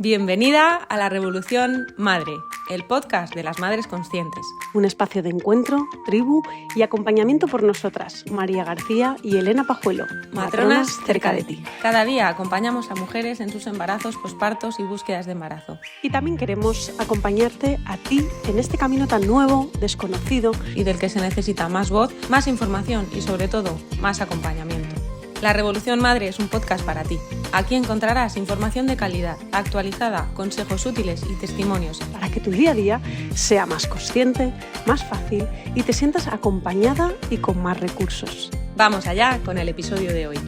Bienvenida a La Revolución Madre, el podcast de las madres conscientes. Un espacio de encuentro, tribu y acompañamiento por nosotras, María García y Elena Pajuelo, Matronas cerca de ti. Cada día acompañamos a mujeres en sus embarazos, pospartos y búsquedas de embarazo. Y también queremos acompañarte a ti en este camino tan nuevo, desconocido y del que se necesita más voz, más información y sobre todo más acompañamiento. La Revolución Madre es un podcast para ti. Aquí encontrarás información de calidad, actualizada, consejos útiles y testimonios para que tu día a día sea más consciente, más fácil y te sientas acompañada y con más recursos. Vamos allá con el episodio de hoy.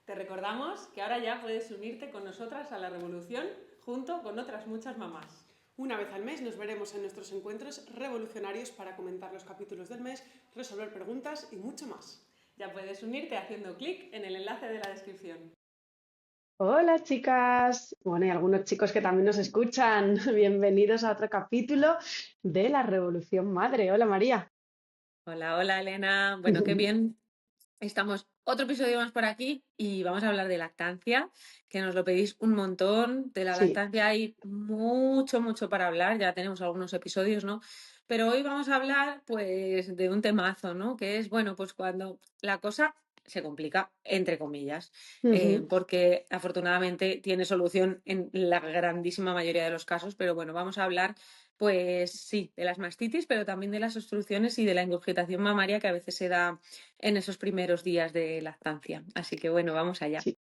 Te recordamos que ahora ya puedes unirte con nosotras a La Revolución junto con otras muchas mamás. Una vez al mes nos veremos en nuestros encuentros revolucionarios para comentar los capítulos del mes, resolver preguntas y mucho más. Ya puedes unirte haciendo clic en el enlace de la descripción. Hola chicas, bueno, y algunos chicos que también nos escuchan. Bienvenidos a otro capítulo de La Revolución Madre. Hola María. Hola Elena. Bueno, qué bien. Estamos otro episodio más por aquí y vamos a hablar de lactancia, que nos lo pedís un montón. De la lactancia hay mucho para hablar, ya tenemos algunos episodios, ¿no? Pero hoy vamos a hablar pues de un temazo, ¿no? Que es, bueno, pues cuando la cosa se complica, entre comillas, porque afortunadamente tiene solución en la grandísima mayoría de los casos, pero bueno, vamos a hablar pues sí, de las mastitis, pero también de las obstrucciones y de la ingurgitación mamaria que a veces se da en esos primeros días de lactancia. Así que bueno, vamos allá. Sí.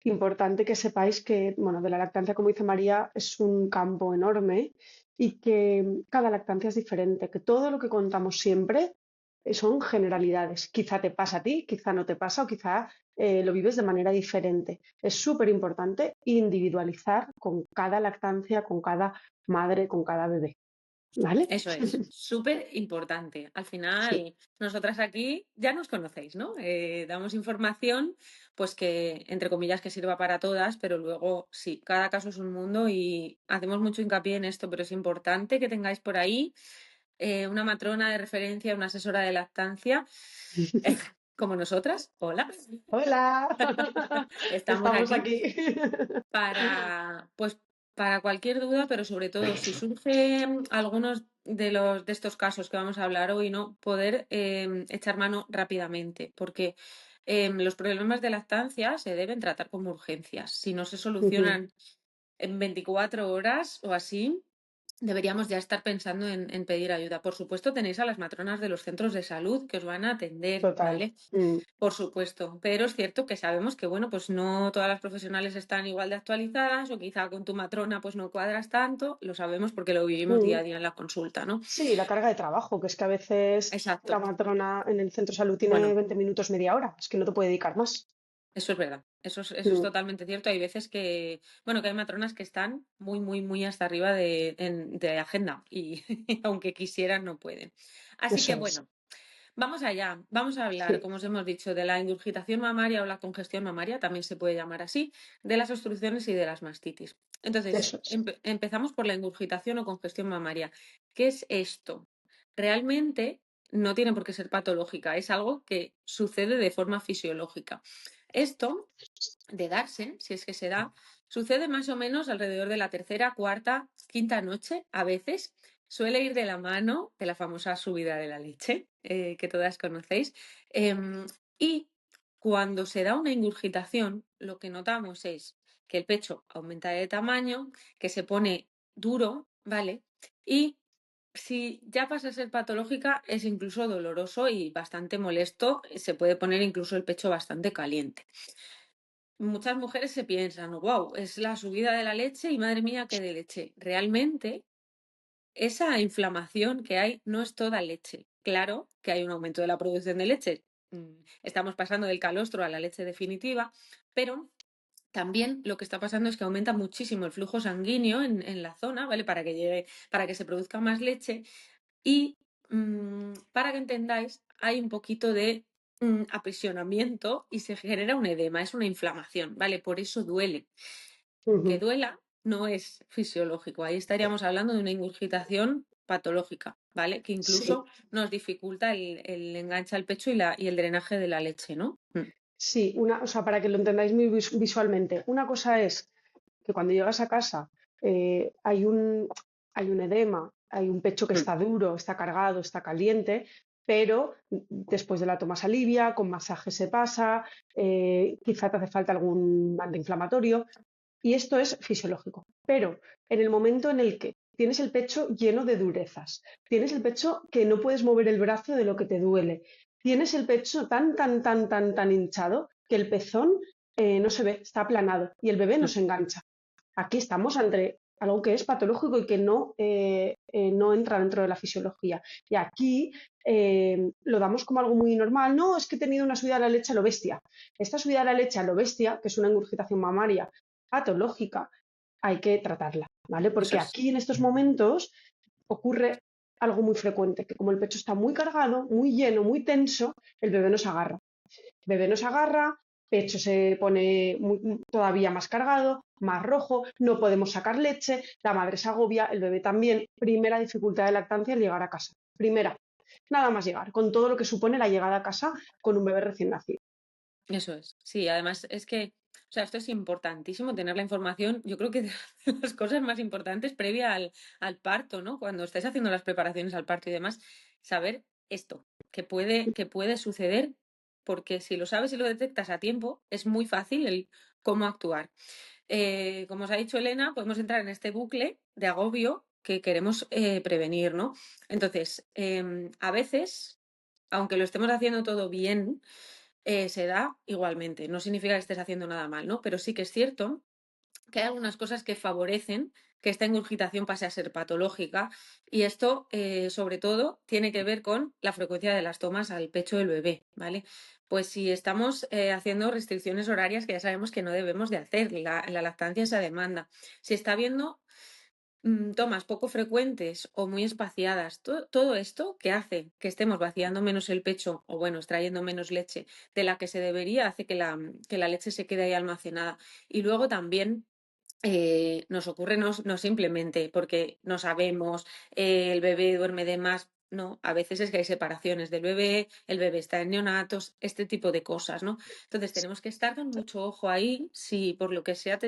Importante que sepáis que, bueno, de la lactancia, como dice María, es un campo enorme y que cada lactancia es diferente, que todo lo que contamos siempre son generalidades. Quizá te pasa a ti, quizá no te pasa o quizá lo vives de manera diferente. Es súper importante individualizar con cada lactancia, con cada madre, con cada bebé. ¿Vale? Eso es, súper importante. Al final, Sí. nosotras aquí ya nos conocéis, ¿no? Damos información, pues que, entre comillas, que sirva para todas, pero luego sí, cada caso es un mundo y hacemos mucho hincapié en esto, pero es importante que tengáis por ahí una matrona de referencia, una asesora de lactancia, como nosotras. Hola. Hola. Estamos aquí. Para cualquier duda, pero sobre todo si surgen algunos de estos casos que vamos a hablar hoy, ¿no? Poder echar mano rápidamente, porque los problemas de lactancia se deben tratar como urgencias. Si no se solucionan en 24 horas o así, deberíamos ya estar pensando en pedir ayuda. Por supuesto, tenéis a las matronas de los centros de salud que os van a atender, Total. ¿vale? Por supuesto, pero es cierto que sabemos que, bueno, pues no todas las profesionales están igual de actualizadas o quizá con tu matrona pues no cuadras tanto, lo sabemos porque lo vivimos día a día en la consulta, ¿no? Sí, la carga de trabajo, que es que a veces Exacto. la matrona en el centro de salud tiene Bueno, 20 minutos, media hora, es que no te puede dedicar más. eso es verdad, eso es totalmente cierto. Hay veces que, bueno, que hay matronas que están muy hasta arriba de agenda y aunque quisieran no pueden. Así que Eso es. bueno, vamos allá, vamos a hablar, Sí. como os hemos dicho, de la ingurgitación mamaria o la congestión mamaria, también se puede llamar así, de las obstrucciones y de las mastitis. Entonces, Eso es. empezamos por la ingurgitación o congestión mamaria. ¿Qué es esto? Realmente no tiene por qué ser patológica, es algo que sucede de forma fisiológica. Esto, de darse, si es que se da, sucede más o menos alrededor de la tercera, cuarta, quinta noche, a veces. Suele ir de la mano de la famosa subida de la leche, que todas conocéis. Y cuando se da una ingurgitación, lo que notamos es que el pecho aumenta de tamaño, que se pone duro, ¿vale? Y si ya pasa a ser patológica, es incluso doloroso y bastante molesto. Se puede poner incluso el pecho bastante caliente. Muchas mujeres se piensan, wow, es la subida de la leche y madre mía, qué de leche. Realmente, esa inflamación que hay no es toda leche. Claro que hay un aumento de la producción de leche. Estamos pasando del calostro a la leche definitiva, pero también lo que está pasando es que aumenta muchísimo el flujo sanguíneo en la zona, ¿vale? Para que se produzca más leche. Y para que entendáis, hay un poquito de aprisionamiento y se genera un edema, es una inflamación, ¿vale? Por eso duele. Que duela no es fisiológico, ahí estaríamos hablando de una ingurgitación patológica, ¿vale? Que incluso nos dificulta el enganche al pecho y el drenaje de la leche, ¿no? Sí, o sea, para que lo entendáis muy visualmente, una cosa es que cuando llegas a casa hay un edema, hay un pecho que Mm. está duro, está cargado, está caliente, pero después de la toma se alivia, con masaje se pasa, quizá te hace falta algún antiinflamatorio, y esto es fisiológico. Pero en el momento en el que tienes el pecho lleno de durezas, tienes el pecho que no puedes mover el brazo de lo que te duele, tienes el pecho tan hinchado que el pezón no se ve, está aplanado y el bebé no Mm. se engancha. Aquí estamos ante algo que es patológico y que no entra dentro de la fisiología. Y aquí lo damos como algo muy normal. No, es que he tenido una subida de la leche a lo bestia. Esta subida de la leche a lo bestia, que es una ingurgitación mamaria patológica, hay que tratarla, ¿vale? Eso Porque es. aquí en estos momentos ocurre algo muy frecuente, que como el pecho está muy cargado, muy lleno, muy tenso, el bebé nos agarra. El bebé nos agarra, pecho se pone todavía más cargado, más rojo, no podemos sacar leche, la madre se agobia, el bebé también. Primera dificultad de lactancia al llegar a casa. Primera, nada más llegar, con todo lo que supone la llegada a casa con un bebé recién nacido. Eso es. Sí, además es que, o sea, esto es importantísimo tener la información. Yo creo que de las cosas más importantes previa al parto, ¿no? Cuando estés haciendo las preparaciones al parto y demás, saber esto, que puede suceder, porque si lo sabes y lo detectas a tiempo, es muy fácil el cómo actuar. Como os ha dicho Elena, podemos entrar en este bucle de agobio que queremos prevenir, ¿no? Entonces, a veces, aunque lo estemos haciendo todo bien, se da igualmente. No significa que estés haciendo nada mal, ¿no? Pero sí que es cierto que hay algunas cosas que favorecen que esta ingurgitación pase a ser patológica y esto, sobre todo, tiene que ver con la frecuencia de las tomas al pecho del bebé, ¿vale? Pues si estamos haciendo restricciones horarias que ya sabemos que no debemos de hacer, la lactancia esa demanda. Si está habiendo tomas poco frecuentes o muy espaciadas, todo esto que hace que estemos vaciando menos el pecho o bueno, extrayendo menos leche de la que se debería, hace que la leche se quede ahí almacenada. Y luego también nos ocurre no simplemente porque no sabemos, el bebé duerme de más. No, a veces es que hay separaciones del bebé, el bebé está en neonatos, este tipo de cosas, ¿no? Entonces tenemos que estar con mucho ojo ahí, si por lo que sea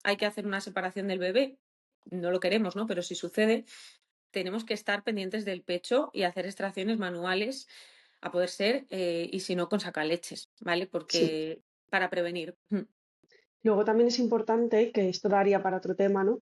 hay que hacer una separación del bebé, no lo queremos, ¿no? Pero si sucede, tenemos que estar pendientes del pecho y hacer extracciones manuales a poder ser, y si no, con sacaleches, ¿vale? Sí. Porque para prevenir. Luego también es importante, que esto daría para otro tema, ¿no?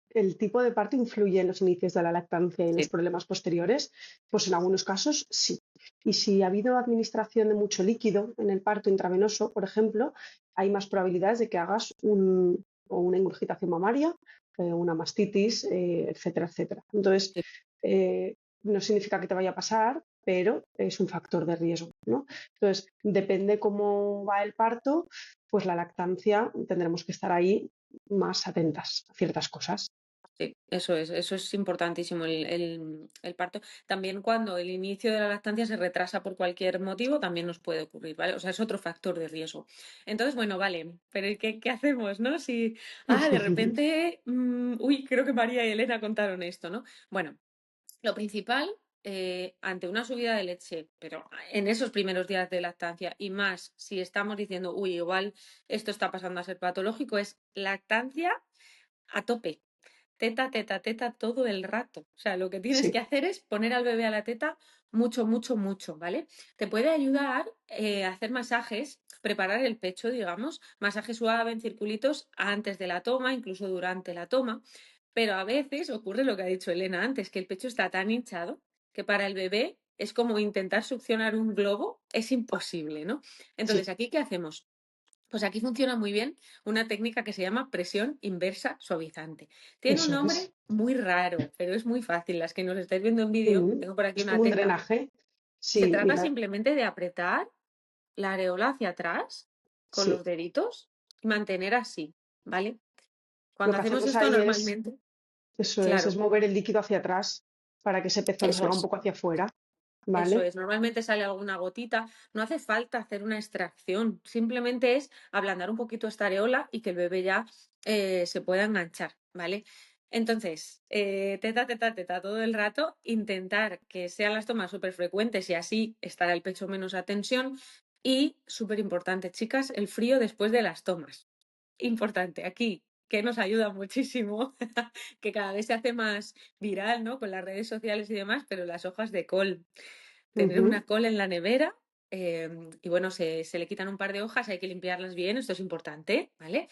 El tipo de parto influye en los inicios de la lactancia y en los Sí, problemas posteriores. Pues en algunos casos sí. Y si ha habido administración de mucho líquido en el parto intravenoso, por ejemplo, hay más probabilidades de que hagas o una ingurgitación mamaria, una mastitis, etcétera, etcétera. Entonces, sí. eh, no significa que te vaya a pasar, pero es un factor de riesgo, ¿no? Entonces, depende cómo va el parto, pues la lactancia tendremos que estar ahí más atentas a ciertas cosas. Sí, eso es importantísimo, el parto. También cuando el inicio de la lactancia se retrasa por cualquier motivo, también nos puede ocurrir, ¿vale? O sea, es otro factor de riesgo. Entonces, bueno, vale, pero ¿y qué hacemos, no? Si, de repente, uy, creo que María y Elena contaron esto, ¿no? Bueno, lo principal, ante una subida de leche, pero en esos primeros días de lactancia y más si estamos diciendo, uy, igual esto está pasando a ser patológico, es lactancia a tope. Teta, teta, teta todo el rato. O sea, lo que tienes que Sí, hacer es poner al bebé a la teta mucho, mucho, mucho, ¿vale? Te puede ayudar a hacer masajes, preparar el pecho, digamos, masaje suave en circulitos antes de la toma, incluso durante la toma, pero a veces ocurre lo que ha dicho Elena antes, que el pecho está tan hinchado que para el bebé es como intentar succionar un globo, es imposible, ¿no? Entonces, sí, ¿aquí qué hacemos? Pues aquí funciona muy bien una técnica que se llama presión inversa suavizante. Tiene un eso nombre es. muy raro, pero es muy fácil. Las que nos estáis viendo en vídeo, tengo por aquí Es una como un teta. drenaje. Se Sí, trata mira, simplemente de apretar la areola hacia atrás con los sí. deditos y mantener así, ¿vale? Lo Cuando que hacemos hacemos esto ahí normalmente, es claro, mover el líquido hacia atrás para que ese pezón eso salga un es. poco hacia afuera, Eso ¿vale? es, normalmente sale alguna gotita, no hace falta hacer una extracción, simplemente es ablandar un poquito esta areola y que el bebé ya se pueda enganchar, ¿vale? Entonces, teta, teta, teta todo el rato, intentar que sean las tomas súper frecuentes y así estará el pecho menos a tensión y, súper importante, chicas, el frío después de las tomas. importante aquí, que nos ayuda muchísimo, que cada vez se hace más viral, ¿no? Con las redes sociales y demás, pero las hojas de col. Tener Ujú. una col en la nevera, y bueno, se le quitan un par de hojas, hay que limpiarlas bien, esto es importante, ¿vale?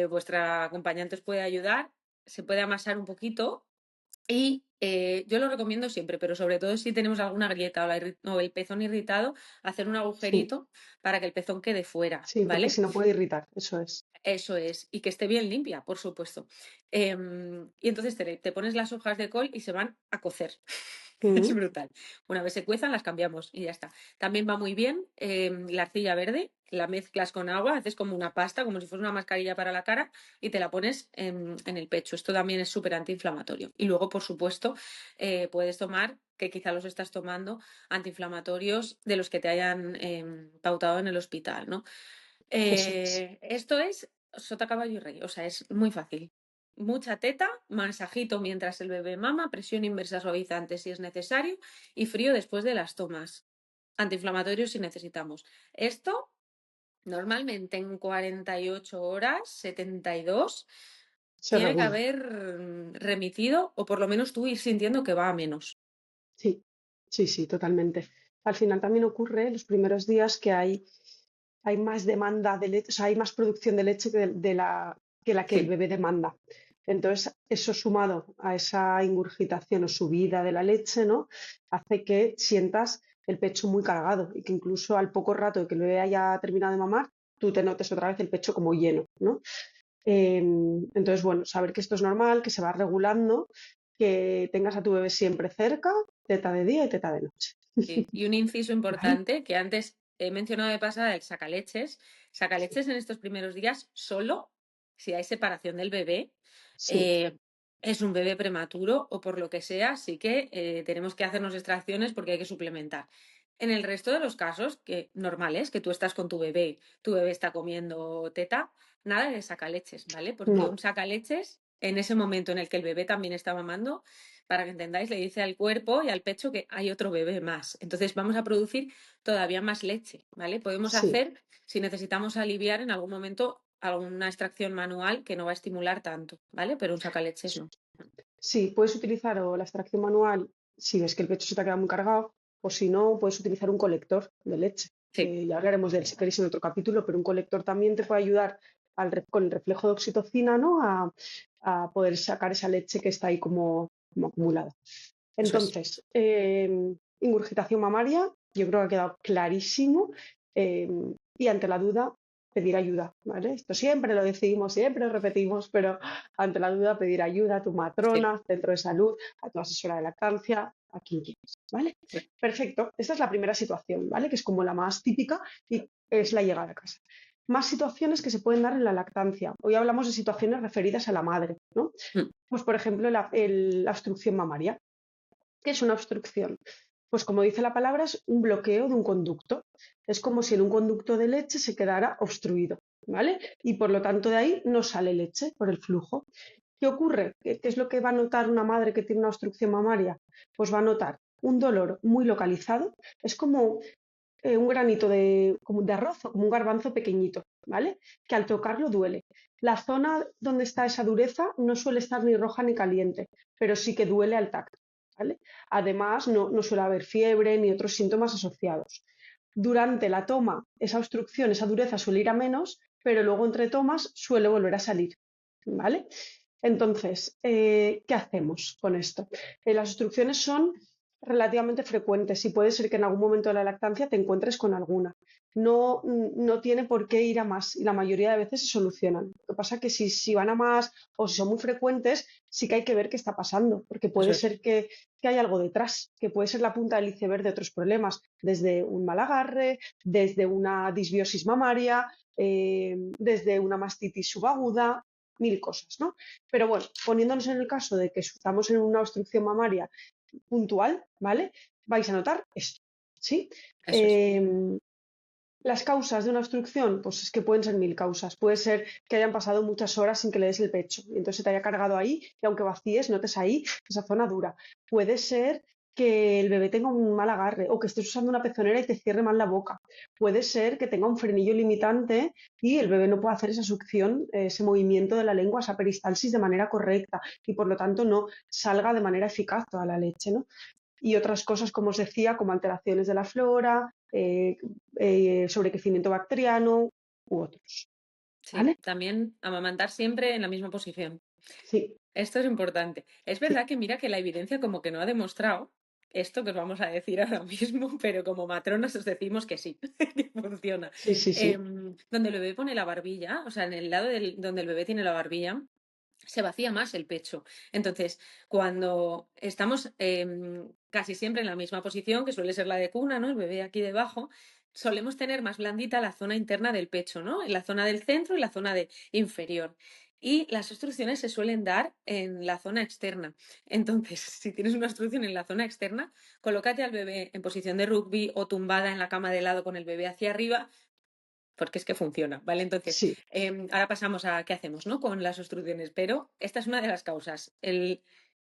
Vuestra acompañante os puede ayudar, se puede amasar un poquito y yo lo recomiendo siempre, pero sobre todo si tenemos alguna grieta o el pezón irritado, hacer un Sí, agujerito para que el pezón quede fuera, sí, porque ¿vale? si no puede irritar, eso es. Eso es, y que esté bien limpia, por supuesto. Y entonces te pones las hojas de col y se van a cocer. Es Mm, brutal. Una vez se cuezan, las cambiamos y ya está. También va muy bien la arcilla verde, la mezclas con agua, haces como una pasta, como si fuese una mascarilla para la cara y te la pones en el pecho. Esto también es súper antiinflamatorio. Y luego, por supuesto, puedes tomar, que quizá los estás tomando, antiinflamatorios de los que te hayan pautado en el hospital, ¿no? eso es. Esto es sota, caballo y rey, o sea, es muy fácil. Mucha teta, masajito mientras el bebé mama, presión inversa suavizante si es necesario y frío después de las tomas. Antiinflamatorios si necesitamos. Esto normalmente en 48 horas, 72, Se tiene que regula. haber remitido o por lo menos tú ir sintiendo que va a menos. Sí, sí, sí, totalmente. Al final también ocurre los primeros días que hay más demanda de leche, o sea, hay más producción de leche que la que el Sí, bebé demanda. Entonces, eso sumado a esa ingurgitación o subida de la leche, ¿no? Hace que sientas el pecho muy cargado y que incluso al poco rato de que el bebé haya terminado de mamar, tú te notes otra vez el pecho como lleno, ¿no? Entonces, bueno, saber que esto es normal, que se va regulando, que tengas a tu bebé siempre cerca, teta de día y teta de noche. sí. Y un inciso ¿Vale? importante que antes he mencionado de pasada, el sacaleches. Sacaleches en estos primeros días solo si hay separación del bebé. Sí, eh, es un bebé prematuro o por lo que sea, sí que tenemos que hacernos extracciones porque hay que suplementar. En el resto de los casos, que normales, que tú estás con tu bebé está comiendo teta, nada de sacaleches, ¿vale? Porque no, un sacaleches, en ese momento en el que el bebé también está mamando, para que entendáis, le dice al cuerpo y al pecho que hay otro bebé más. Entonces vamos a producir todavía más leche, ¿vale? Podemos sí, hacer, si necesitamos aliviar en algún momento, alguna extracción manual que no va a estimular tanto, ¿vale? Pero un sacaleches no. sí, puedes utilizar o la extracción manual si ves que el pecho se te ha quedado muy cargado, o si no, puedes utilizar un colector de leche, Sí, que ya hablaremos de él si queréis en otro capítulo, pero un colector también te puede ayudar con el reflejo de oxitocina, ¿no? A poder sacar esa leche que está ahí como acumulada. eso es. Entonces, ingurgitación mamaria, yo creo que ha quedado clarísimo. eh, y ante la duda, pedir ayuda, ¿vale? Esto siempre lo decimos, siempre lo repetimos, pero ante la duda, pedir ayuda a tu Sí, matrona, centro de salud, a tu asesora de lactancia, a quien quieras, ¿vale? sí. Perfecto, esta es la primera situación, ¿vale? Que es como la más típica y es la llegada a casa. Más situaciones que se pueden dar en la lactancia. Hoy hablamos de situaciones referidas a la madre, ¿no? Mm, Pues, por ejemplo, la obstrucción mamaria. ¿Qué es una obstrucción? Pues como dice la palabra, es un bloqueo de un conducto. Es como si en un conducto de leche se quedara obstruido, ¿vale? Y por lo tanto de ahí no sale leche por el flujo. ¿Qué ocurre? ¿Qué es lo que va a notar una madre que tiene una obstrucción mamaria? Pues va a notar un dolor muy localizado. Es como un granito como de arroz o como un garbanzo pequeñito, ¿vale? Que al tocarlo duele. La zona donde está esa dureza no suele estar ni roja ni caliente, pero sí que duele al tacto, ¿vale? Además, no suele haber fiebre ni otros síntomas asociados. Durante la toma, esa obstrucción, esa dureza suele ir a menos, pero luego entre tomas suele volver a salir, ¿vale? Entonces, ¿qué hacemos con esto? Las obstrucciones son relativamente frecuentes y puede ser que en algún momento de la lactancia te encuentres con alguna. No tiene por qué ir a más y la mayoría de veces se solucionan. Lo que pasa es que si van a más o si son muy frecuentes, sí que hay que ver qué está pasando, porque eso puede es. ser que hay algo detrás, que puede ser la punta del iceberg de otros problemas, desde un mal agarre, desde una disbiosis mamaria, desde una mastitis subaguda, mil cosas, ¿no? Pero bueno, poniéndonos en el caso de que estamos en una obstrucción mamaria puntual, ¿vale? Vais a notar esto, ¿sí? Eso es. Las causas de una obstrucción, pues es que pueden ser mil causas. Puede ser que hayan pasado muchas horas sin que le des el pecho y entonces se te haya cargado ahí y aunque vacíes, notes ahí esa zona dura. Puede ser que el bebé tenga un mal agarre o que estés usando una pezonera y te cierre mal la boca. Puede ser que tenga un frenillo limitante y el bebé no pueda hacer esa succión, ese movimiento de la lengua, esa peristalsis de manera correcta y por lo tanto no salga de manera eficaz toda la leche, ¿no? Y otras cosas, como os decía, como alteraciones de la flora, sobrecrecimiento bacteriano u otros. Sí, ¿Vale? también amamantar siempre en la misma posición. Sí, Esto es importante. Es sí, verdad que mira que la evidencia como que no ha demostrado esto que os vamos a decir ahora mismo, pero como matronas os decimos que sí, que funciona. sí, sí, sí, Donde el bebé pone la barbilla, o sea, en el lado donde el bebé tiene la barbilla, se vacía más el pecho. Entonces, cuando estamos casi siempre en la misma posición, que suele ser la de cuna, ¿no? El bebé aquí debajo, solemos tener más blandita la zona interna del pecho, ¿no? En la zona del centro y la zona inferior. Y las obstrucciones se suelen dar en la zona externa. Entonces, si tienes una obstrucción en la zona externa, colócate al bebé en posición de rugby o tumbada en la cama de lado con el bebé hacia arriba, porque es que funciona, ¿vale? Entonces, sí, ahora pasamos a qué hacemos, ¿no? Con las obstrucciones, pero esta es una de las causas. El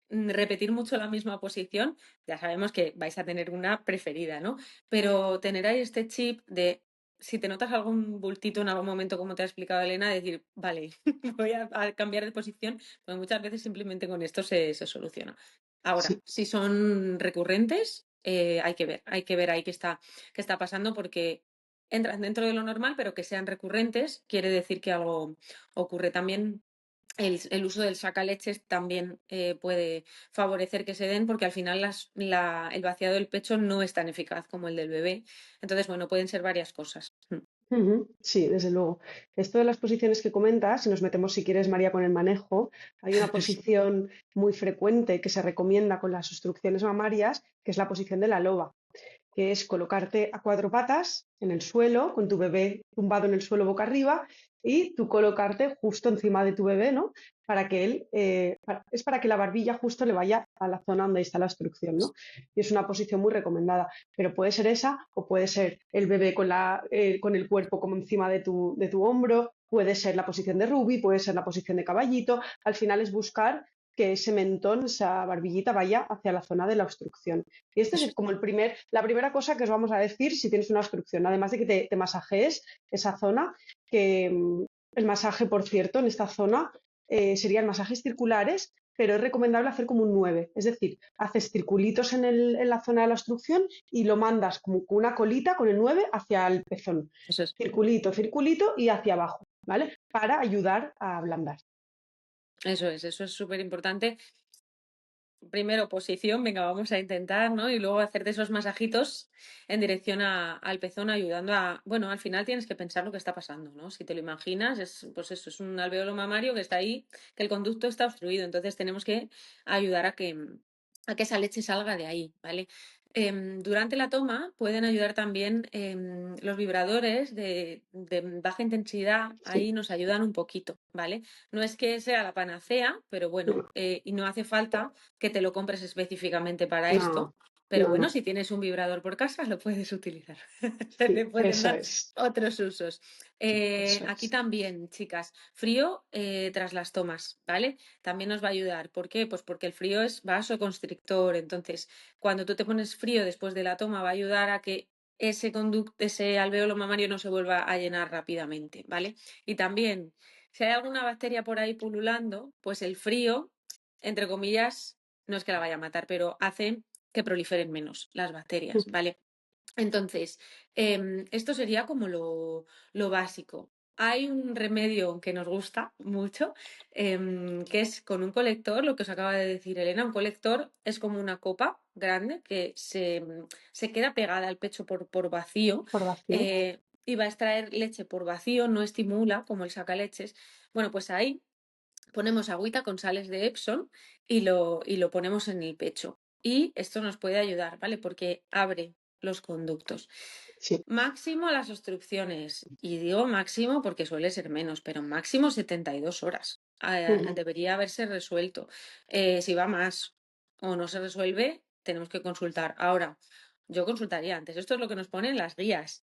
repetir mucho la misma posición, ya sabemos que vais a tener una preferida, ¿no? Pero tener ahí este chip de, si te notas algún bultito en algún momento, como te ha explicado Elena, decir, vale, voy a cambiar de posición, pues muchas veces simplemente con esto se soluciona. Ahora, sí. si son recurrentes, hay que ver ahí qué está pasando porque entran dentro de lo normal, pero que sean recurrentes quiere decir que algo ocurre. También el uso del sacaleches también puede favorecer que se den porque al final el vaciado del pecho no es tan eficaz como el del bebé. Entonces, bueno, pueden ser varias cosas. Ujú, sí, desde luego. Esto de las posiciones que comentas, si nos metemos, si quieres, María, con el manejo, hay una posición muy frecuente que se recomienda con las obstrucciones mamarias, que es la posición de la loba, que es colocarte a cuatro patas en el suelo, con tu bebé tumbado en el suelo boca arriba, y tú colocarte justo encima de tu bebé, ¿no? Para que él, es para que la barbilla justo le vaya a la zona donde está la obstrucción, ¿no? Y es una posición muy recomendada, pero puede ser esa o puede ser el bebé con el cuerpo como encima de tu hombro, puede ser la posición de Ruby, puede ser la posición de caballito, al final es buscar que ese mentón, esa barbillita vaya hacia la zona de la obstrucción. Y este Eso es como la primera cosa que os vamos a decir si tienes una obstrucción, además de que te masajees esa zona, que el masaje, por cierto, en esta zona serían masajes circulares, pero es recomendable hacer como un 9, es decir, haces circulitos en la zona de la obstrucción y lo mandas como con una colita con el 9 hacia el pezón. es. Circulito, circulito y hacia abajo, ¿vale? Para ayudar a ablandar. Eso es súper importante. Primero posición, venga, vamos a intentar, ¿no? Y luego hacerte esos masajitos en dirección al pezón, ayudando a, bueno, al final tienes que pensar lo que está pasando, ¿no? Si te lo imaginas, pues eso, es un alveolo mamario que está ahí, que el conducto está obstruido, entonces tenemos que ayudar a que esa leche salga de ahí, ¿vale? Durante la toma pueden ayudar también los vibradores de baja intensidad, Sí, ahí nos ayudan un poquito, ¿vale? No es que sea la panacea, pero bueno, no, y no hace falta que te lo compres específicamente para no, esto. Pero no, bueno, no. si tienes un vibrador por casa, lo puedes utilizar. Se te Sí, pueden eso dar es, otros usos. eso Aquí es. también, chicas, frío tras las tomas, ¿vale? También nos va a ayudar. ¿Por qué? Pues porque el frío es vasoconstrictor. Entonces, cuando tú te pones frío después de la toma, va a ayudar a que ese conducto, ese alveolo mamario no se vuelva a llenar rápidamente, ¿vale? Y también, si hay alguna bacteria por ahí pululando, pues el frío, entre comillas, no es que la vaya a matar, pero hace que proliferen menos las bacterias, ¿vale? Entonces, esto sería como lo básico. Hay un remedio que nos gusta mucho, que es con un colector, lo que os acaba de decir Elena, un colector es como una copa grande que se queda pegada al pecho por vacío Por vacío. y va a extraer leche por vacío, no estimula como el sacaleches. Bueno, pues ahí ponemos agüita con sales de Epsom y lo ponemos en el pecho. Y esto nos puede ayudar, ¿vale? Porque abre los conductos. Sí. Máximo las obstrucciones. Y digo máximo porque suele ser menos, pero máximo 72 horas. Ujú. Debería haberse resuelto. Si va más o no se resuelve, tenemos que consultar. Ahora, yo consultaría antes. Esto es lo que nos ponen las guías.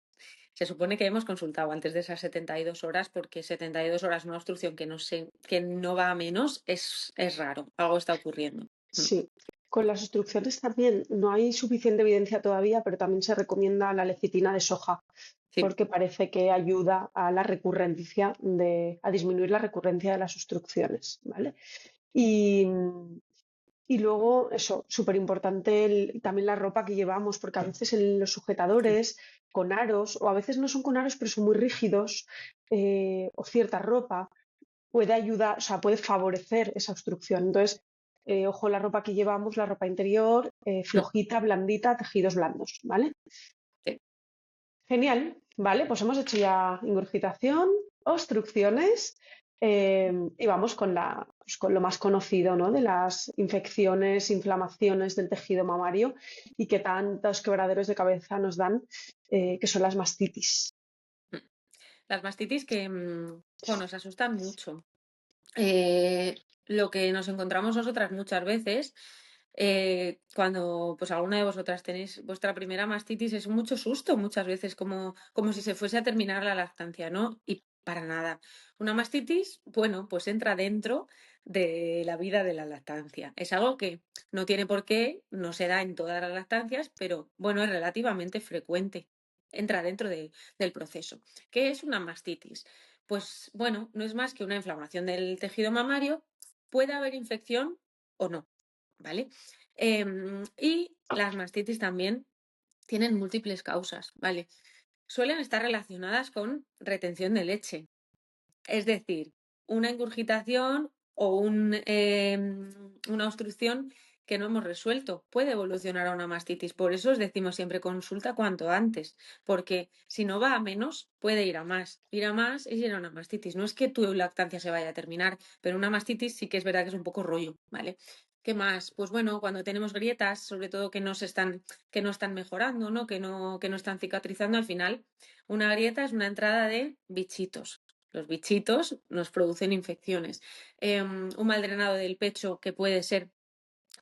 Se supone que hemos consultado antes de esas 72 horas, porque 72 horas una obstrucción que no va a menos es raro, algo está ocurriendo. Sí. Con las obstrucciones también no hay suficiente evidencia todavía, pero también se recomienda la lecitina de soja, Sí, porque parece que ayuda a la recurrencia a disminuir la recurrencia de las obstrucciones, ¿vale? Y, y luego, eso, súper importante también la ropa que llevamos, porque a veces en los sí, sujetadores con aros, o a veces no son con aros, pero son muy rígidos, o cierta ropa, puede ayudar, o sea, puede favorecer esa obstrucción. Entonces, ojo, la ropa que llevamos, la ropa interior, mm, flojita, blandita, tejidos blandos, ¿vale? sí. Genial, vale, pues hemos hecho ya ingurgitación, obstrucciones, y vamos pues con lo más conocido, ¿no? De las infecciones, inflamaciones del tejido mamario y que tantos quebraderos de cabeza nos dan, que son las mastitis. Mm. Las mastitis que, jo, nos asustan mucho. Lo que nos encontramos nosotras muchas veces, cuando pues alguna de vosotras tenéis vuestra primera mastitis, es mucho susto muchas veces, como si se fuese a terminar la lactancia, ¿no? Y para nada. Una mastitis, bueno, pues entra dentro de la vida de la lactancia. Es algo que no tiene por qué, no se da en todas las lactancias, pero bueno, es relativamente frecuente. Entra dentro del proceso. ¿Qué es una mastitis? Pues bueno, no es más que una inflamación del tejido mamario. Puede haber infección o no, ¿vale? Y las mastitis también tienen múltiples causas, ¿vale? Suelen estar relacionadas con retención de leche, es decir, una ingurgitación o una obstrucción que no hemos resuelto puede evolucionar a una mastitis. Por eso os decimos siempre consulta cuanto antes, porque si no va a menos, puede ir a más y ir a una mastitis. No es que tu lactancia se vaya a terminar, pero una mastitis sí que es verdad que es un poco rollo, ¿vale? ¿Qué más? Pues bueno, cuando tenemos grietas, sobre todo que no están mejorando, ¿no? Que no están cicatrizando, al final, una grieta es una entrada de bichitos. Los bichitos nos producen infecciones. Un mal drenado del pecho que puede ser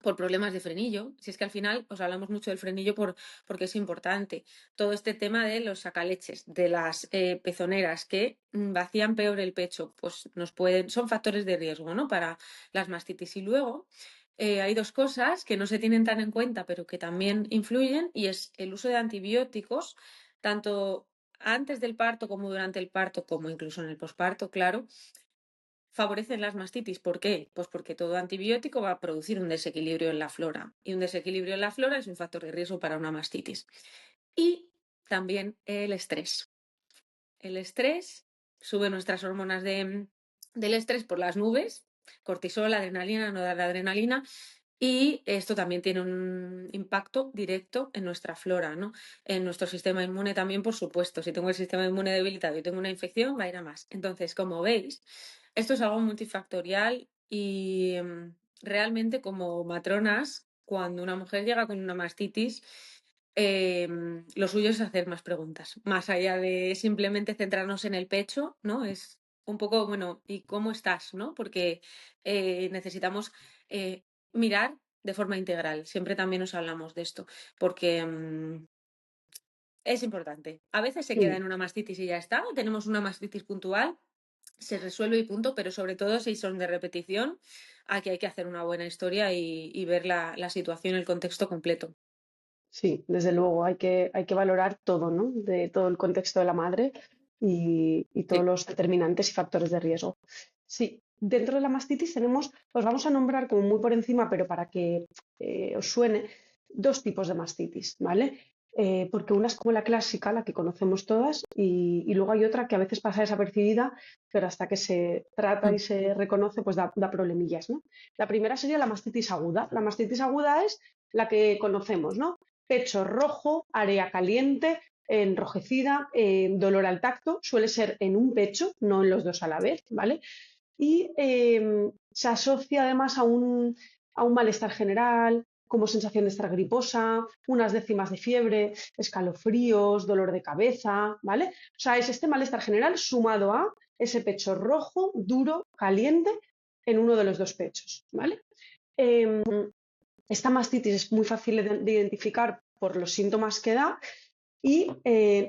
por problemas de frenillo. Si es que al final os hablamos mucho del frenillo porque es importante. Todo este tema de los sacaleches, de las pezoneras que vacían peor el pecho, pues son factores de riesgo, ¿no? Para las mastitis. Y luego hay dos cosas que no se tienen tan en cuenta, pero que también influyen, y es el uso de antibióticos, tanto antes del parto como durante el parto, como incluso en el posparto, claro, favorecen las mastitis. ¿Por qué? Pues porque todo antibiótico va a producir un desequilibrio en la flora. Y un desequilibrio en la flora es un factor de riesgo para una mastitis. Y también el estrés. El estrés sube nuestras hormonas del estrés por las nubes, cortisol, adrenalina, noradrenalina, y esto también tiene un impacto directo en nuestra flora, ¿no? En nuestro sistema inmune también, por supuesto. Si tengo el sistema inmune debilitado y tengo una infección, va a ir a más. Entonces, como veis, esto es algo multifactorial y realmente como matronas, cuando una mujer llega con una mastitis, lo suyo es hacer más preguntas, más allá de simplemente centrarnos en el pecho, ¿no? Es un poco, bueno, ¿y cómo estás, no? Porque necesitamos mirar de forma integral. Siempre también nos hablamos de esto, porque es importante. A veces se queda Mm. en una mastitis y ya está. Tenemos una mastitis puntual, se resuelve y punto, pero sobre todo si son de repetición, aquí hay que hacer una buena historia y ver la situación, el contexto completo. Sí, desde luego, hay que valorar todo, ¿no? De todo el contexto de la madre y todos Sí. los determinantes y factores de riesgo. Sí, dentro de la mastitis tenemos, os vamos a nombrar como muy por encima, pero para que os suene, dos tipos de mastitis, ¿vale? Porque una es como la clásica, la que conocemos todas, y luego hay otra que a veces pasa desapercibida, pero hasta que se trata y Mm. se reconoce, pues da problemillas, ¿no? La primera sería la mastitis aguda. La mastitis aguda es la que conocemos, ¿no? Pecho rojo, área caliente, enrojecida, dolor al tacto, suele ser en un pecho, no en los dos a la vez, ¿vale? Y se asocia además a un malestar general, como sensación de estar griposa, unas décimas de fiebre, escalofríos, dolor de cabeza, ¿vale? O sea, es este malestar general sumado a ese pecho rojo, duro, caliente en uno de los dos pechos, ¿vale? Eh, esta mastitis es muy fácil de identificar por los síntomas que da y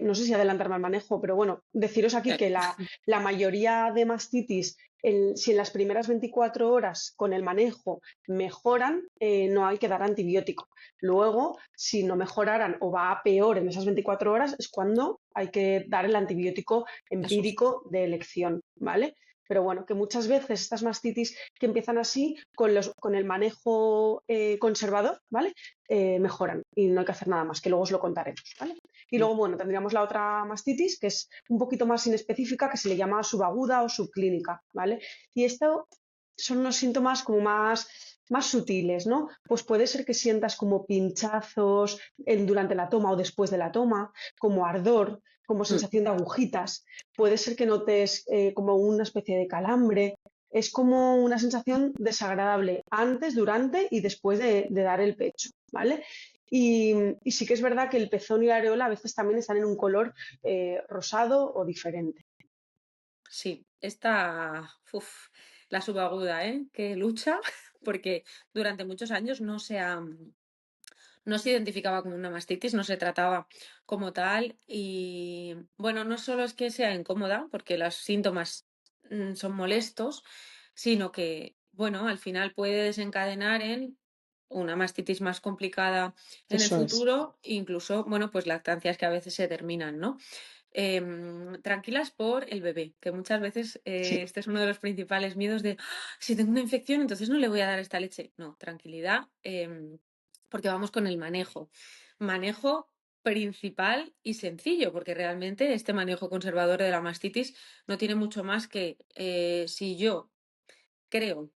no sé si adelantarme al manejo, pero bueno, deciros aquí que la mayoría de mastitis Si en las primeras 24 horas con el manejo mejoran, no hay que dar antibiótico. Luego, si no mejoraran o va a peor en esas 24 horas, es cuando hay que dar el antibiótico Eso es. empírico de elección, ¿vale? Pero bueno, que muchas veces estas mastitis que empiezan así, con el manejo conservador, ¿vale? Mejoran y no hay que hacer nada más, que luego os lo contaremos, ¿vale? Y luego, bueno, tendríamos la otra mastitis, que es un poquito más inespecífica, que se le llama subaguda o subclínica, ¿vale? Y esto son unos síntomas como más sutiles, ¿no? Pues puede ser que sientas como pinchazos durante la toma o después de la toma, como ardor, como Mm. sensación de agujitas. Puede ser que notes como una especie de calambre. Es como una sensación desagradable antes, durante y después de dar el pecho, ¿vale? Y sí que es verdad que el pezón y la areola a veces también están en un color rosado o diferente. Sí, la subaguda, ¿eh? Que lucha, porque durante muchos años no se identificaba como una mastitis, no se trataba como tal. Y bueno, no solo es que sea incómoda, porque los síntomas son molestos, sino que, bueno, al final puede desencadenar en una mastitis más complicada en el Eso es. futuro, incluso, bueno, pues lactancias que a veces se terminan, ¿no? Tranquilas por el bebé, que muchas veces Sí. este es uno de los principales miedos de: "Ah, si tengo una infección, entonces no le voy a dar esta leche". No, tranquilidad, porque vamos con el manejo. Manejo principal y sencillo, porque realmente este manejo conservador de la mastitis no tiene mucho más que si yo creo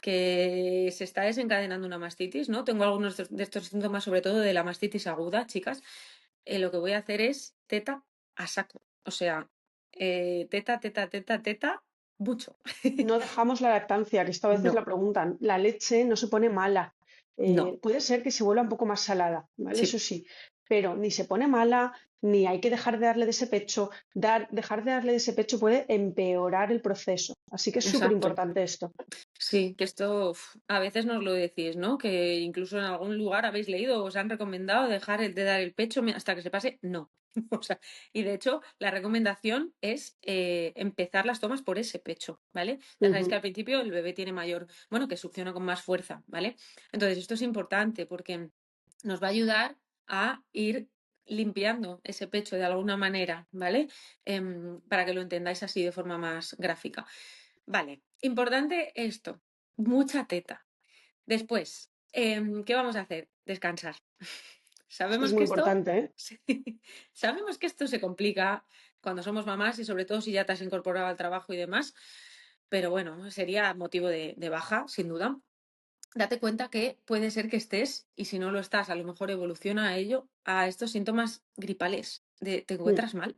que se está desencadenando una mastitis, ¿no? Tengo algunos de estos síntomas, sobre todo de la mastitis aguda, chicas. Lo que voy a hacer es teta a saco. O sea, teta, teta, teta, teta, mucho. No dejamos la lactancia, que esto a veces No, la preguntan. La leche no se pone mala. no, Puede ser que se vuelva un poco más salada, ¿vale? sí, Eso sí, pero ni se pone mala, ni hay que dejar de darle de ese pecho. Dejar de darle de ese pecho puede empeorar el proceso. Así que es súper exacto. importante esto. Sí, que esto a veces nos lo decís, ¿no? Que incluso en algún lugar habéis leído o os han recomendado dejar de dar el pecho hasta que se pase. No. O sea, y de hecho, la recomendación es empezar las tomas por ese pecho, ¿vale? Ya sabéis que Ujú. al principio el bebé tiene mayor, bueno, que succiona con más fuerza, ¿vale? Entonces, esto es importante porque nos va a ayudar a ir limpiando ese pecho de alguna manera, ¿vale? Para que lo entendáis así de forma más gráfica. Vale, importante esto, mucha teta. Después, ¿qué vamos a hacer? Descansar. Esto es Sabemos muy que esto, importante, ¿eh? sí, sabemos que esto se complica cuando somos mamás y sobre todo si ya te has incorporado al trabajo y demás, pero bueno, sería motivo de baja, sin duda. Date cuenta que puede ser que estés, y si no lo estás, a lo mejor evoluciona a ello, a estos síntomas gripales, de te Mm. encuentras mal.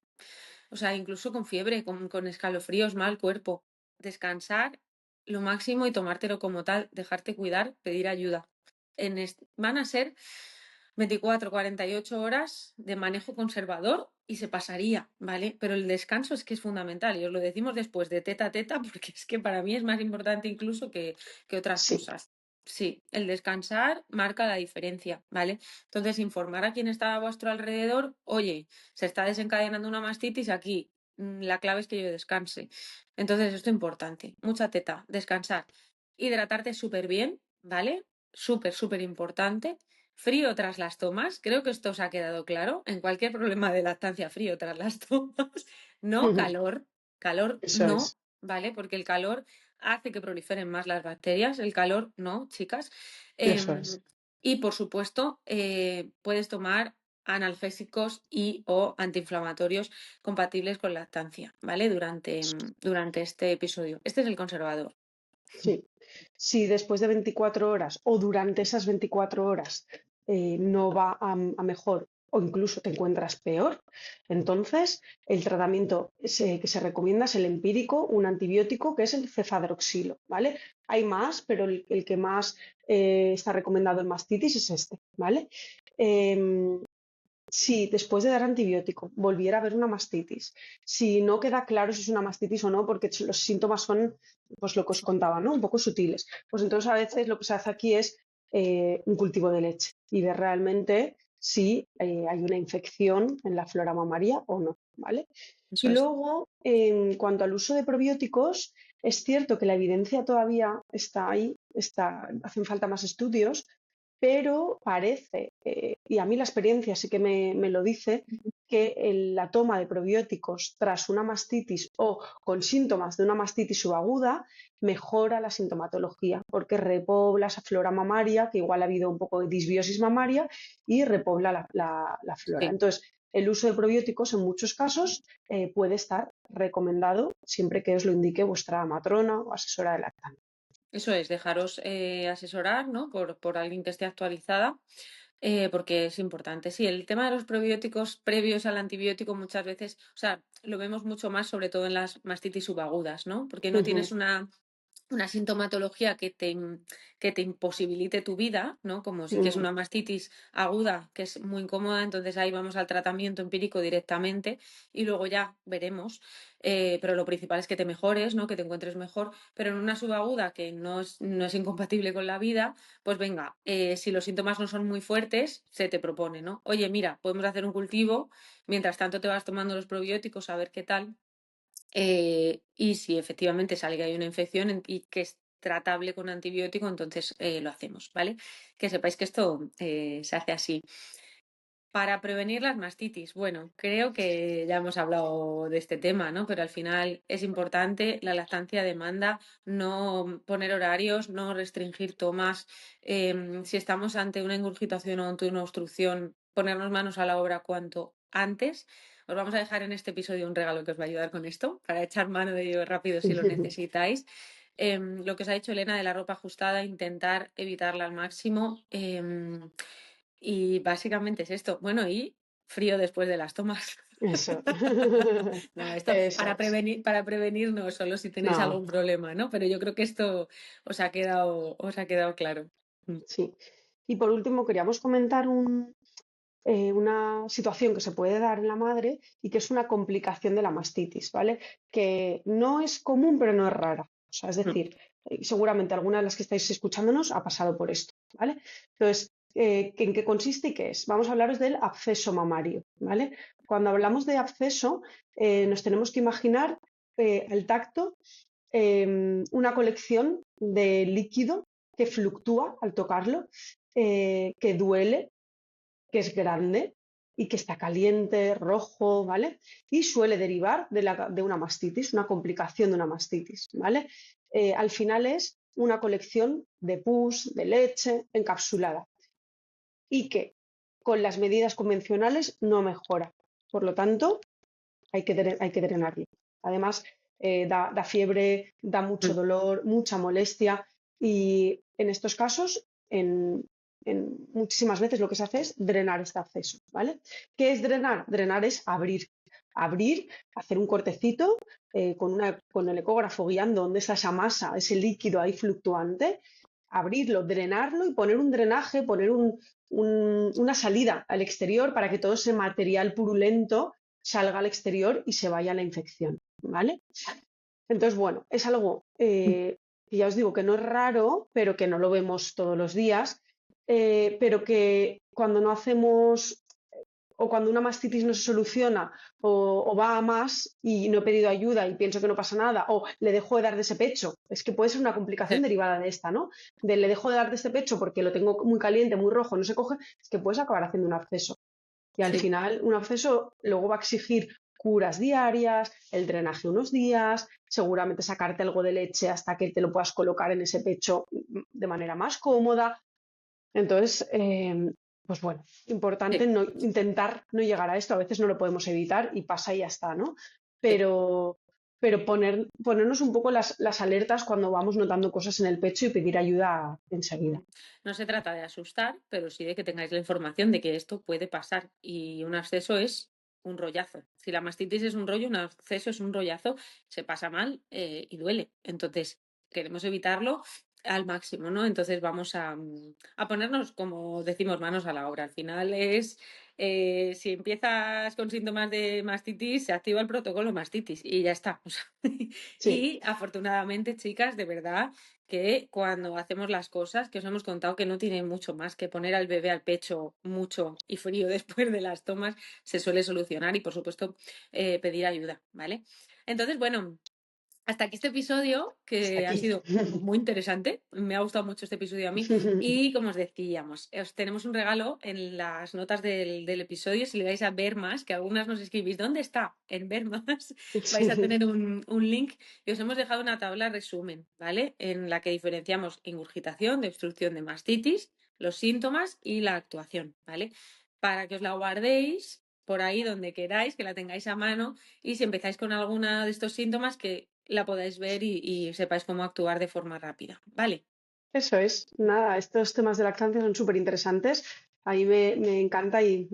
O sea, incluso con fiebre, con escalofríos, mal cuerpo. Descansar lo máximo y tomártelo como tal, dejarte cuidar, pedir ayuda. Van a ser 24, 48 horas de manejo conservador y se pasaría, ¿vale? Pero el descanso es que es fundamental y os lo decimos después de teta a teta porque es que para mí es más importante incluso que otras Sí. cosas. Sí, el descansar marca la diferencia, ¿vale? Entonces, informar a quien está a vuestro alrededor, oye, se está desencadenando una mastitis aquí, la clave es que yo descanse. Entonces, esto es importante, mucha teta, descansar, hidratarte súper bien, ¿vale? Súper, súper importante. Frío tras las tomas, creo que esto os ha quedado claro. En cualquier problema de lactancia, frío tras las tomas, no Ujú. calor, calor Eso no, es. ¿vale? Porque el calor hace que proliferen más las bacterias, el calor no, chicas. Eso Em, es. y por supuesto, puedes tomar analgésicos y o antiinflamatorios compatibles con lactancia, ¿vale? Durante este episodio. Este es el conservador. Sí. Si después de 24 horas o durante esas 24 horas no va a mejor o incluso te encuentras peor, entonces el tratamiento que se recomienda es el empírico, un antibiótico que es el cefadroxilo, ¿vale? Hay más, pero el que más está recomendado en mastitis es este, ¿vale? Em, si después de dar antibiótico volviera a haber una mastitis, si no queda claro si es una mastitis o no, porque los síntomas son, pues lo que os contaba, ¿no? Un poco sutiles. Pues entonces a veces lo que se hace aquí es un cultivo de leche y ver realmente si hay una infección en la flora mamaria o no, ¿vale? Y Eso es. luego, en cuanto al uso de probióticos, Es cierto que la evidencia todavía está ahí, hacen falta más estudios, pero parece, y a mí la experiencia sí que me lo dice, que la toma de probióticos tras una mastitis o con síntomas de una mastitis subaguda mejora la sintomatología, porque repobla esa flora mamaria, que igual ha habido un poco de disbiosis mamaria, y repobla la flora. Sí. Entonces, el uso de probióticos en muchos casos puede estar recomendado siempre que os lo indique vuestra matrona o asesora de lactancia. Eso es, dejaros asesorar, ¿no? Por alguien que esté actualizada, porque es importante. Sí, el tema de los probióticos previos al antibiótico muchas veces, o sea, lo vemos mucho más, sobre todo en las mastitis subagudas, ¿no? Porque no Ujú, tienes una sintomatología que te imposibilite tu vida, ¿no? Como sí que es ujú, una mastitis aguda, que es muy incómoda, entonces ahí vamos al tratamiento empírico directamente y luego ya veremos. Pero lo principal es que te mejores, ¿no? Que te encuentres mejor. Pero en una subaguda que no es incompatible con la vida, pues venga, si los síntomas no son muy fuertes, se te propone, ¿no? Oye, mira, podemos hacer un cultivo, mientras tanto te vas tomando los probióticos a ver qué tal. Y si efectivamente sale que hay una infección y que es tratable con antibiótico, entonces lo hacemos, ¿vale? Que sepáis que esto se hace así. Para prevenir las mastitis, bueno, creo que ya hemos hablado de este tema, ¿no? Pero al final es importante, la lactancia demanda no poner horarios, no restringir tomas. Si estamos ante una ingurgitación o ante una obstrucción, ponernos manos a la obra cuanto antes. Os vamos a dejar en este episodio un regalo que os va a ayudar con esto, para echar mano de ello rápido si lo necesitáis. Lo que os ha dicho Elena de la ropa ajustada, intentar evitarla al máximo. Y básicamente es esto. Bueno, y frío después de las tomas. eso. No, esto Eso es. para prevenir no solo si tenéis No, algún problema, ¿no? Pero yo creo que esto os ha quedado claro. Mm. sí. Y por último, queríamos comentar una situación que se puede dar en la madre y que es una complicación de la mastitis, ¿vale? Que no es común, pero no es rara. O sea, es Mm. decir, seguramente alguna de las que estáis escuchándonos ha pasado por esto, ¿vale? Entonces, ¿en qué consiste y qué es? Vamos a hablaros del absceso mamario, ¿vale? Cuando hablamos de absceso, nos tenemos que imaginar al tacto una colección de líquido que fluctúa al tocarlo, que duele, que es grande y que está caliente, rojo, ¿vale? Y suele derivar de una mastitis, una complicación de una mastitis, ¿vale? Al final es una colección de pus, de leche encapsulada y que con las medidas convencionales no mejora. Por lo tanto, hay que drenarlo. Además, da fiebre, da mucho Mm. dolor, mucha molestia y en estos casos, muchísimas veces lo que se hace es drenar este acceso, ¿vale? ¿Qué es drenar? Drenar es abrir, hacer un cortecito con el ecógrafo guiando dónde está esa masa, ese líquido ahí fluctuante, abrirlo, drenarlo y poner un drenaje, poner una salida al exterior para que todo ese material purulento salga al exterior y se vaya la infección, ¿vale? Entonces, bueno, es algo que ya os digo que no es raro, pero que no lo vemos todos los días, pero que cuando no hacemos o cuando una mastitis no se soluciona o va a más y no he pedido ayuda y pienso que no pasa nada o le dejo de dar de ese pecho, es que puede ser una complicación derivada de esta, ¿no? De le dejo de dar de este pecho porque lo tengo muy caliente, muy rojo, no se coge, es que puedes acabar haciendo un absceso. Y al Sí. final un absceso luego va a exigir curas diarias, el drenaje unos días, seguramente sacarte algo de leche hasta que te lo puedas colocar en ese pecho de manera más cómoda. Entonces, pues bueno, importante Sí, no, intentar no llegar a esto. A veces no lo podemos evitar y pasa y ya está, ¿no? sí. Pero, ponernos un poco las alertas cuando vamos notando cosas en el pecho y pedir ayuda enseguida. No se trata de asustar, pero sí de que tengáis la información de que esto puede pasar. Y un absceso es un rollazo. Si la mastitis es un rollo, un absceso es un rollazo, se pasa mal y duele. Entonces, queremos evitarlo al máximo, ¿no? Entonces vamos a ponernos, como decimos, manos a la obra. Al final es, si empiezas con síntomas de mastitis, se activa el protocolo mastitis y ya está. O sea, Sí, y afortunadamente, chicas, de verdad que cuando hacemos las cosas, que os hemos contado que no tiene mucho más que poner al bebé al pecho mucho y frío después de las tomas, se suele solucionar y por supuesto pedir ayuda, ¿vale? Entonces, bueno, hasta aquí este episodio, Hasta que ha aquí. sido muy interesante. Me ha gustado mucho este episodio a mí. Y como os decíamos, os tenemos un regalo en las notas del episodio. Si le vais a ver más, que algunas nos escribís, ¿dónde está? En ver más, vais a tener un link. Y os hemos dejado una tabla resumen, ¿vale? En la que diferenciamos ingurgitación de obstrucción de mastitis, los síntomas y la actuación, ¿vale? Para que os la guardéis por ahí donde queráis, que la tengáis a mano, y si empezáis con alguna de estos síntomas, que la podáis ver y sepáis cómo actuar de forma rápida. Vale, Eso es, nada, estos temas de lactancia son súper interesantes. A mí me encanta y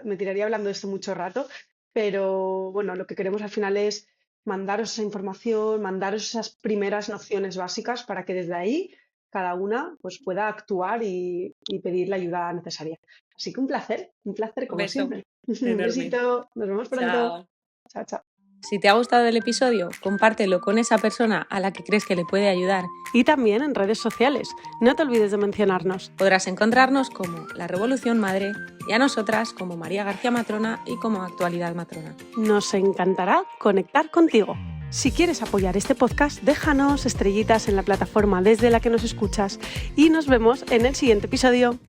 me tiraría hablando de esto mucho rato, pero bueno, lo que queremos al final es mandaros esa información, mandaros esas primeras nociones básicas para que desde ahí cada una pues pueda actuar y pedir la ayuda necesaria. Así que un placer un como beso siempre. Un enorme. besito, nos vemos pronto. Chao. Chao, chao. Si te ha gustado el episodio, compártelo con esa persona a la que crees que le puede ayudar. Y también en redes sociales. No te olvides de mencionarnos. Podrás encontrarnos como La Revolución Madre y a nosotras como María García Matrona y como Actualidad Matrona. Nos encantará conectar contigo. Si quieres apoyar este podcast, déjanos estrellitas en la plataforma desde la que nos escuchas y nos vemos en el siguiente episodio.